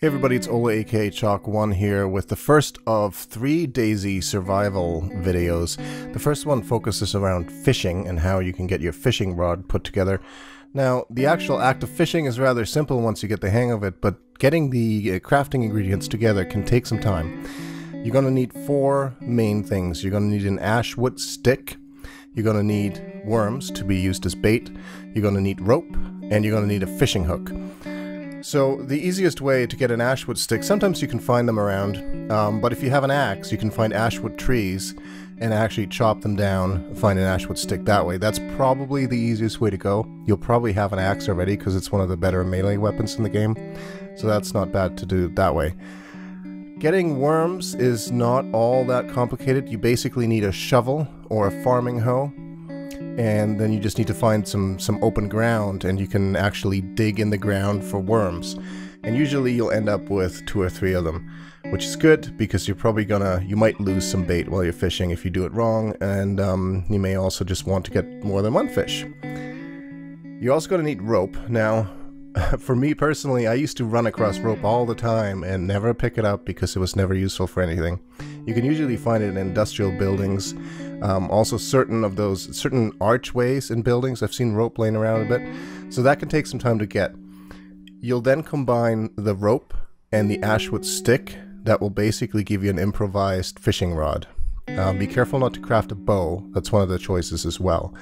Hey everybody, it's Ola aka ChalkOne here with the first of 3 DayZ survival videos. The first one focuses around fishing and how you can get your fishing rod put together. Now, the actual act of fishing is rather simple once you get the hang of it, but getting the crafting ingredients together can take some time. You're going to need 4 main things. You're going to need an ash wood stick, you're going to need worms to be used as bait, you're going to need rope, and you're going to need a fishing hook. So the easiest way to get an ashwood stick, sometimes you can find them around, but if you have an axe, you can find ashwood trees and actually chop them down, find an ashwood stick that way. That's probably the easiest way to go. You'll probably have an axe already because it's one of the better melee weapons in the game, so that's not bad to do that way. Getting worms is not all that complicated. You basically need a shovel or a farming hoe, and then you just need to find some open ground, and you can actually dig in the ground for worms. And usually you'll end up with 2 or 3 of them, which is good because you're probably you might lose some bait while you're fishing if you do it wrong, and you may also just want to get more than one fish. You're also going to need rope. Now, for me personally, I used to run across rope all the time and never pick it up because it was never useful for anything. You can usually find it in industrial buildings. Also certain archways in buildings, I've seen rope laying around a bit, so that can take some time to get. You'll then combine the rope and the ashwood stick. That will basically give you an improvised fishing rod. Be careful not to craft a bow, that's one of the choices as well.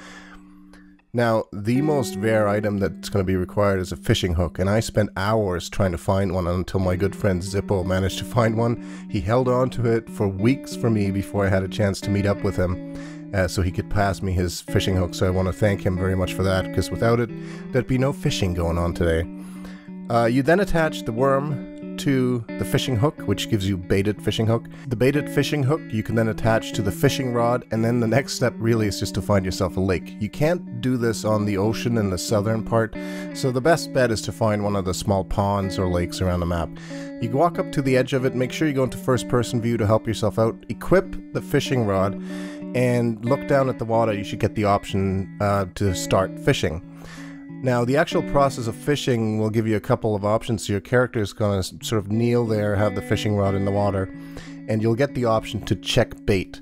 Now, the most rare item that's going to be required is a fishing hook, and I spent hours trying to find one until my good friend Zippo managed to find one. He held on to it for weeks for me before I had a chance to meet up with him, so he could pass me his fishing hook, so I want to thank him very much for that, because without it, there'd be no fishing going on today. You then attach the worm to the fishing hook, which gives you baited fishing hook. The baited fishing hook you can then attach to the fishing rod, and then the next step really is just to find yourself a lake. You can't do this on the ocean in the southern part, so the best bet is to find one of the small ponds or lakes around the map. You can walk up to the edge of it, make sure you go into first person view to help yourself out, equip the fishing rod, and look down at the water. You should get the option to start fishing. Now, the actual process of fishing will give you a couple of options. So your character is going to sort of kneel there, have the fishing rod in the water, and you'll get the option to check bait.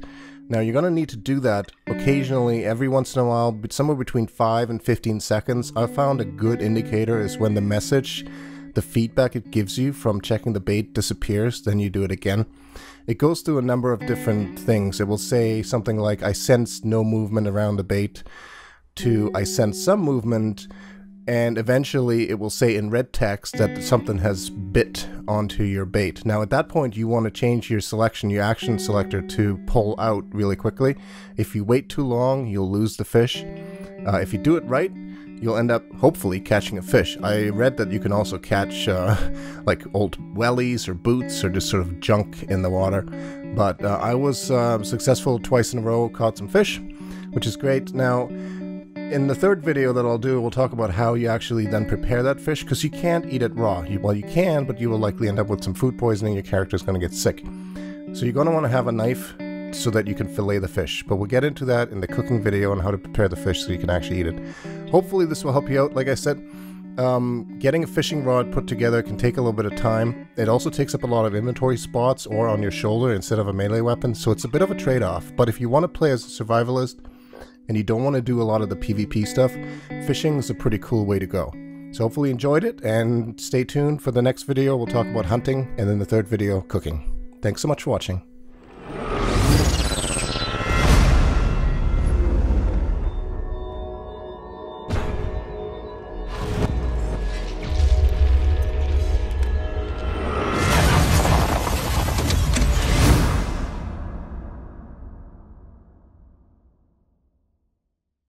Now, you're going to need to do that occasionally, every once in a while, but somewhere between 5 and 15 seconds. I've found a good indicator is when the message, the feedback it gives you from checking the bait disappears, then you do it again. It goes through a number of different things. It will say something like, I sense no movement around the bait, to I sense some movement, and eventually it will say in red text that something has bit onto your bait. Now at that point you want to change your selection, your action selector, to pull out really quickly. If you wait too long, you'll lose the fish. If you do it right, you'll end up hopefully catching a fish. I read that you can also catch like old wellies or boots or just sort of junk in the water. But I was successful twice in a row, caught some fish, which is great. Now, in the third video that I'll do, we'll talk about how you actually then prepare that fish, because you can't eat it raw. Well, you can, but you will likely end up with some food poisoning. Your character's going to get sick. So you're going to want to have a knife so that you can fillet the fish. But we'll get into that in the cooking video on how to prepare the fish so you can actually eat it. Hopefully this will help you out. Like I said, getting a fishing rod put together can take a little bit of time. It also takes up a lot of inventory spots or on your shoulder instead of a melee weapon, so it's a bit of a trade-off. But if you want to play as a survivalist, and you don't want to do a lot of the PvP stuff, fishing is a pretty cool way to go. So hopefully you enjoyed it, and stay tuned for the next video. We'll talk about hunting, and then the third video, cooking. Thanks so much for watching.